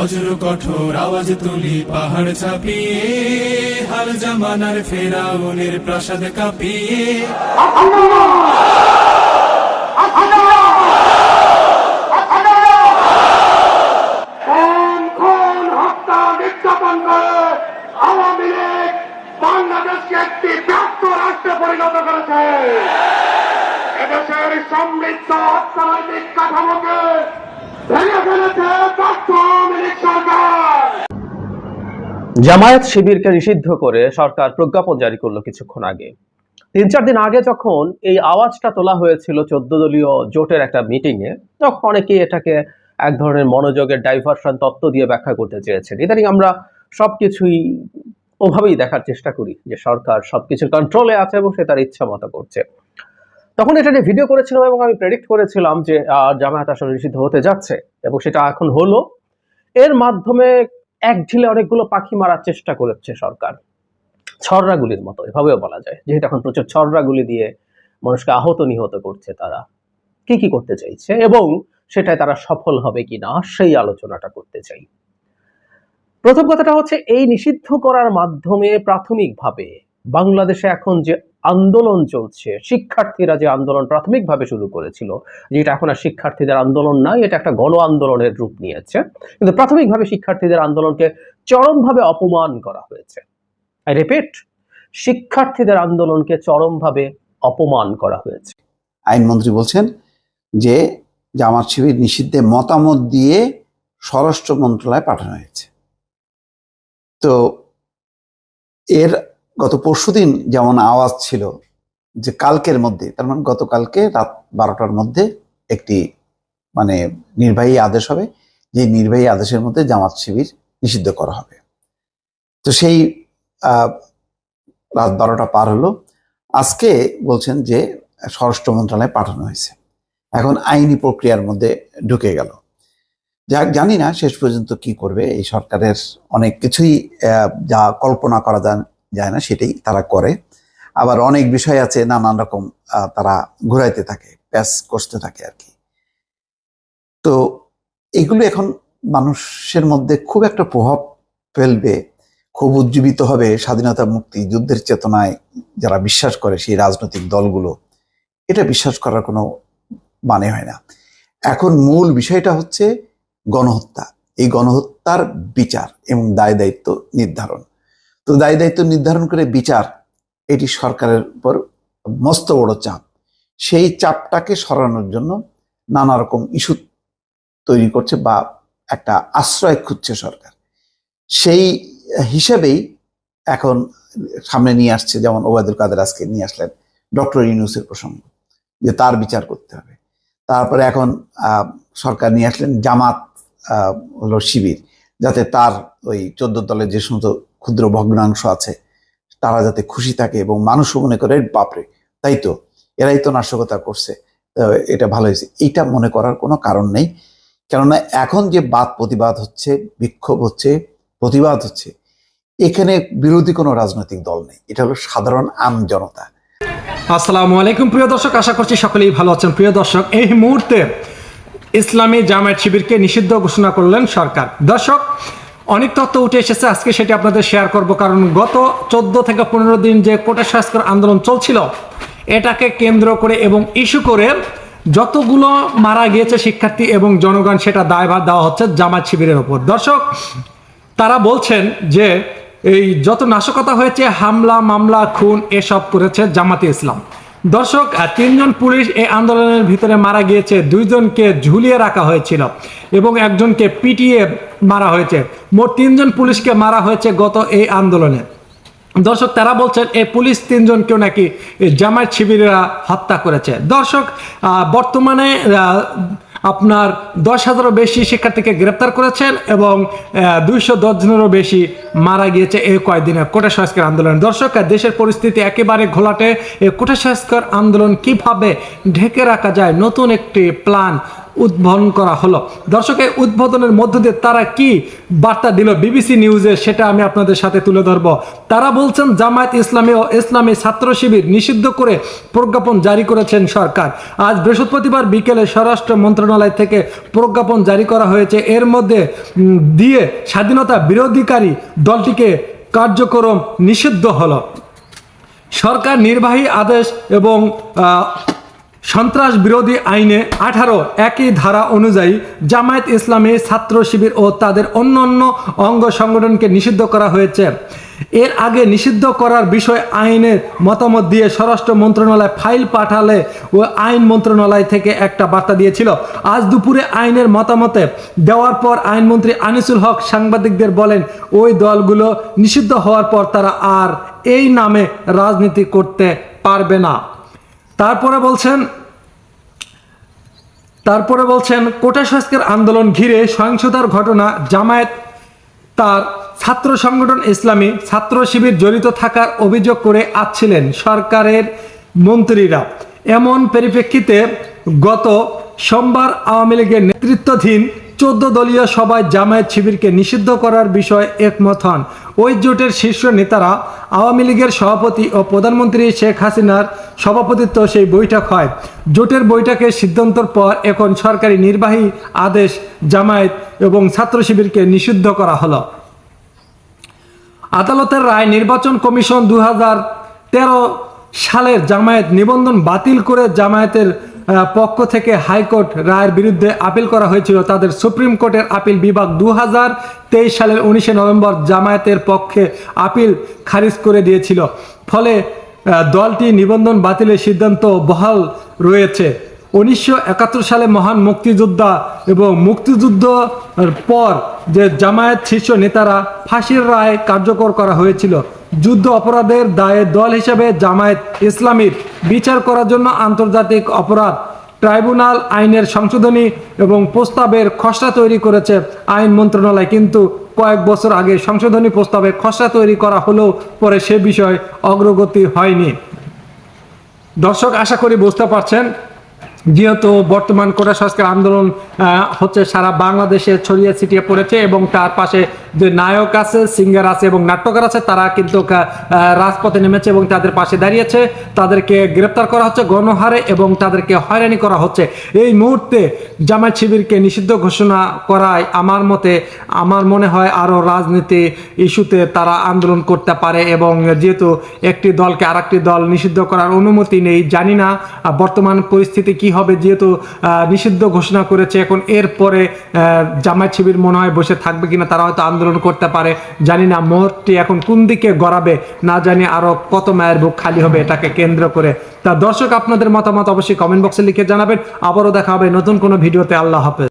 বজ্র কঠোর আওয়াজ তুলি পাহাড় ছাপিয়ে, হাল জামানার ফেরাউনের প্রাসাদ কাঁপিয়ে। আওয়ামী লীগ বাংলাদেশকে একটি ব্যর্থ রাষ্ট্রে পরিণত করেছে। এদেশের সমৃদ্ধ অর্থনৈতিক কাঠামোকে ভেঙে ফেলেছে ব্যর্থ আওয়ামী লীগ সরকার। জামায়াত শিবিরকে নিষিদ্ধ করে সরকার প্রজ্ঞাপন জারি করলো কিছুক্ষণ আগে। 3-4 দিন আগে যখন এই আওয়াজটা তোলা হয়েছিল 14 দলীয় জোটের একটা মিটিং এ, তখন অনেকেই এটাকে এক ধরনের মনোযোগের ডাইভার্সন তত্ত্ব দিয়ে ব্যাখ্যা করতে চেয়েছেন। ইদানিং আমরা সবকিছুই ওভাবেই দেখার চেষ্টা করি যে সরকার সবকিছুর কন্ট্রোলে আছে এবং সে তার ইচ্ছা মতো করছে। তখন এটা নিয়ে ভিডিও করেছিলাম এবং আমি প্রেডিক্ট করেছিলাম যে জামায়াত আসলে নিষিদ্ধ হতে যাচ্ছে, এবং সেটা এখন হলো। এর মাধ্যমে এক ঢিলে অনেকগুলো পাখি মারার চেষ্টা করেছে সরকার, ছড়রাগুলির মতো এভাবেও বলা যায়, যেহেতু এখন প্রচুর ছড়রাগুলি দিয়ে মানুষকে আহত নিহত করছে। তারা কি কি করতে চাইছে এবং সেটাই তারা সফল হবে কিনা, সেই আলোচনাটা করতে চাই। প্রথম কথাটা হচ্ছে, এই নিষিদ্ধ করার মাধ্যমে প্রাথমিকভাবে বাংলাদেশে এখন যে আন্দোলন চলছে, শিক্ষার্থীরা যে আন্দোলন প্রাথমিকভাবে শুরু করেছিল, যেটা এখন আর শিক্ষার্থীদের আন্দোলন নয়, এটা একটা গণ আন্দোলনের রূপ নিয়েছে, কিন্তু প্রাথমিকভাবে শিক্ষার্থীদের আন্দোলনকে চরমভাবে অপমান করা হয়েছে। আই রিপিট, শিক্ষার্থীদের আন্দোলনকে চরমভাবে অপমান করা হয়েছে। আইনমন্ত্রী বলছেন যে জামাত শিবির নিষিদ্ধে মতামত দিয়ে স্বরাষ্ট্র মন্ত্রণালয়ে পাঠানো হয়েছে। তো এর গত পরশুদিন যেমন আওয়াজ ছিল যে কালকের মধ্যে, তার মানে গতকালকে রাত 12টার মধ্যে একটি নির্বাহী আদেশ হবে, যে নির্বাহী আদেশের মধ্যে জামাত শিবির নিষিদ্ধ করা হবে। তো সেই রাত 12টা পার হলো, আজকে বলছেন যে স্বরাষ্ট্র মন্ত্রণালয়ে পাঠানো হয়েছে, এখন আইনি প্রক্রিয়ার মধ্যে ঢুকে গেল। যাক, জানি না শেষ পর্যন্ত কি করবে এই সরকারের। অনেক কিছুই যা কল্পনা করা যায় না সেটাই তারা করে, আবার অনেক বিষয় আছে নানান রকম তারা ঘুরাইতে থাকে, প্যাস কষতে থাকে আর কি। তো এগুলো এখন মানুষের মধ্যে খুব একটা প্রভাব ফেলবে, খুব উজ্জীবিত হবে। স্বাধীনতা, মুক্তি, যুদ্ধের চেতনায় যারা বিশ্বাস করে সেই রাজনৈতিক দলগুলো, এটা বিশ্বাস করার কোনো মানে হয় না। এখন মূল বিষয়টা হচ্ছে গণহত্যা, এই গণহত্যার বিচার এবং দায় দায়িত্ব নির্ধারণ। তো দায় দায়িত্ব নির্ধারণ করে বিচার, এটি সরকারের উপর মস্ত বড় চাপ। সেই চাপটাকে সরানোর জন্য নানা রকম ইস্যু তৈরি করছে বা একটা আশ্রয় খুঁজছে সরকার। সেই হিসেবেই এখন সামনে নিয়ে আসছে, যেমন ওবায়দুল কাদের আজকে নিয়ে আসলেন ডক্টর ইউনূসের প্রসঙ্গ, যে তার বিচার করতে হবে। তারপরে এখন সরকার নিয়ে আসলেন জামাত হলো শিবির, যাতে তার ওই 14 দলের যে সমস্ত ক্ষুদ্র ভগ্নাংশ আছে তারা যাতে খুশি থাকে এবং মানুষও মনে করে বাপরে, তাই তো এরাই তো নাশকতা করছে, এটা ভালো হয়েছে। এইটা মনে করার কোনো কারণ নেই, কেননা এখন যে বাদ প্রতিবাদ হচ্ছে, বিক্ষোভ হচ্ছে, প্রতিবাদ হচ্ছে, এখানে বিরোধী কোনো রাজনৈতিক দল নেই, এটা হলো সাধারণ আম জনতা। আসসালামু আলাইকুম প্রিয় দর্শক, আশা করছি সকলেই ভালো আছেন। প্রিয় দর্শক, এই মুহূর্তে ইসলামী জামায়াত শিবিরকে নিষিদ্ধ ঘোষণা করলেন সরকার। দর্শক, অনেক তথ্য উঠে এসেছে, আজকে সেটি আপনাদের শেয়ার করব। কারণ গত 14 থেকে 15 দিন যে কোটা সংস্কার আন্দোলন চলছিল, এটাকে কেন্দ্র করে এবং ইস্যু করে যতগুলো মারা গিয়েছে শিক্ষার্থী এবং জনগণ, সেটা দায়ভার দেওয়া হচ্ছে জামায়াত শিবিরের ওপর। দর্শক, তারা বলছেন যে এই যত নাশকতা হয়েছে, হামলা, মামলা, খুন, এসব করেছে জামাতে ইসলাম। দর্শক, 3 জন পুলিশ এই আন্দোলনের ভিতরে মারা গিয়েছে, 2 জনকে ঝুলিয়ে রাখা হয়েছিল এবং একজনকে পিটিয়ে মারা হয়েছে। মোট 3 জন পুলিশকে মারা হয়েছে গত এই আন্দোলনে। দর্শক, তারা বলছেন এই পুলিশ 3 জনকেও নাকি জামায়াত শিবিরেরা হত্যা করেছে। দর্শক, বর্তমানে আপনার 10,000-এরও বেশি শিক্ষার্থীকে গ্রেপ্তার করেছেন এবং 210 জনেরও বেশি মারা গিয়েছে এই কয়েকদিনে কোটা সংস্কার আন্দোলন। দর্শক, দেশের পরিস্থিতি একেবারে ঘোলাটে। এই কোটা সংস্কার আন্দোলন কিভাবে ঢেকে রাখা যায়, নতুন একটি প্ল্যান উদ্বোধন করা হলো। দর্শক, এই উদ্বোধনের মধ্য দিয়ে তারা কি বার্তা দিল বিবিসি নিউজে, সেটা আমি আপনাদের সাথে তুলে ধরব। তারা বলছেন জামায়াত ইসলামী ও ইসলামী ছাত্র শিবির নিষিদ্ধ করে প্রজ্ঞাপন জারি করেছেন সরকার। আজ বৃহস্পতিবার বিকেলে স্বরাষ্ট্র মন্ত্রণালয় থেকে প্রজ্ঞাপন জারি করা হয়েছে। এর মধ্যে দিয়ে স্বাধীনতা বিরোধীকারী দলটিকে কার্যক্রম নিষিদ্ধ হলো। সরকার নির্বাহী আদেশ এবং সন্ত্রাস বিরোধী আইনে 18 একই ধারা অনুযায়ী জামায়াত ইসলামী ছাত্র শিবির ও তাদের অন্যান্য অঙ্গ সংগঠনকে নিষিদ্ধ করা হয়েছে। এর আগে নিষিদ্ধ করার বিষয়ে আইনের মতামত দিয়ে স্বরাষ্ট্র মন্ত্রণালয় ফাইল পাঠালে ও আইন মন্ত্রণালয় থেকে একটা বার্তা দিয়েছিল। আজ দুপুরে আইনের মতামতে দেওয়ার পর আইনমন্ত্রী আনিসুল হক সাংবাদিকদের বলেন, ওই দলগুলো নিষিদ্ধ হওয়ার পর তারা আর এই নামে রাজনীতি করতে পারবে না। তারপরে বলছেন কোটা সংস্কার আন্দোলন ঘিরে সহিংসতার ঘটনা জামায়াত তার ছাত্র সংগঠন ইসলামী ছাত্র শিবির জড়িত থাকার অভিযোগ করে আসছিলেন সরকারের মন্ত্রীরা। এমন পরিপ্রেক্ষিতে গত সোমবার আওয়ামী লীগের নেতৃত্বাধীন 14 দলীয় সভায় জামায়াত শিবিরকে নিষিদ্ধ করার বিষয়ে একমত হন। ওই জোটের শীর্ষ নেতারা আওয়ামী লীগের সভাপতি ও প্রধানমন্ত্রী শেখ হাসিনার সভাপতিত্ব সেই বৈঠক হয়। জোটের বৈঠকের সিদ্ধান্তের পর এখন সরকারি নির্বাহী আদেশ জামায়াত এবং ছাত্র শিবিরকে নিষিদ্ধ করা হলো। আদালতের রায় নির্বাচন কমিশন 2013 সালের জামায়াত নিবন্ধন বাতিল করে জামায়াতের পক্ষ থেকে হাইকোর্ট রায়ের বিরুদ্ধে আপিল করা হয়েছিল। তাদের সুপ্রিম কোর্টের আপিল বিভাগ 2023 সালের 19 নভেম্বর জামায়াতের পক্ষে আপিল খারিজ করে দিয়েছিল। ফলে দলটি নিবন্ধন বাতিলের সিদ্ধান্ত বহাল রয়েছে। 1971 সালে মহান মুক্তিযোদ্ধা এবং মুক্তিযুদ্ধের পর যে জামায়াত শীর্ষ নেতারা ফাঁসির রায় কার্যকর করা হয়েছিল। যুদ্ধ অপরাধের দায়ে দল হিসেবে জামায়াত ইসলামীর বিচার করার জন্য আন্তর্জাতিক অপরাধ ট্রাইব্যুনাল আইনের সংশোধনী এবং প্রস্তাবের খসড়া তৈরি করেছে আইন মন্ত্রণালয়। কিন্তু কয়েক বছর আগে সংশোধনী প্রস্তাবের খসড়া তৈরি করা হলেও পরে সে বিষয়ে অগ্রগতি হয়নি। দর্শক, আশা করি বুঝতে পারছেন, যেহেতু বর্তমান কোটা সংস্কার আন্দোলন হচ্ছে সারা বাংলাদেশে ছড়িয়ে ছিটিয়ে পড়েছে এবং তার পাশে যে নায়ক আছে, সিঙ্গার আছে এবং নাট্যকার আছে, তারা কিন্তু রাজপথে নেমেছে এবং তাদের পাশে দাঁড়িয়েছে। তাদেরকে গ্রেপ্তার করা হচ্ছে গণহারে এবং তাদেরকে হয়রানি করা হচ্ছে। এই মুহূর্তে জামায়াত শিবিরকে নিষিদ্ধ ঘোষণা করায় আমার মনে হয় আরও রাজনীতি ইস্যুতে তারা আন্দোলন করতে পারে। এবং যেহেতু একটি দলকে আরেকটি দল নিষিদ্ধ করার অনুমতি নেই, জানি না বর্তমান পরিস্থিতি কি হবে। যেহেতু নিষিদ্ধ ঘোষণা করেছে, এখন এরপরে জামায়াত শিবির মনে হয় বসে থাকবে কিনা, তারা হয়তো আন্দোলন করতে পারে, জানি না। মোহরটি এখন কোন দিকে গড়াবে না জানি, আরো কত মায়ের বুক খালি হবে এটাকে কেন্দ্র করে। তা দর্শক, আপনাদের মতামত অবশ্যই কমেন্ট বক্সে লিখে জানাবেন। আবারও দেখা হবে নতুন কোনো ভিডিওতে। আল্লাহ হাফেজ।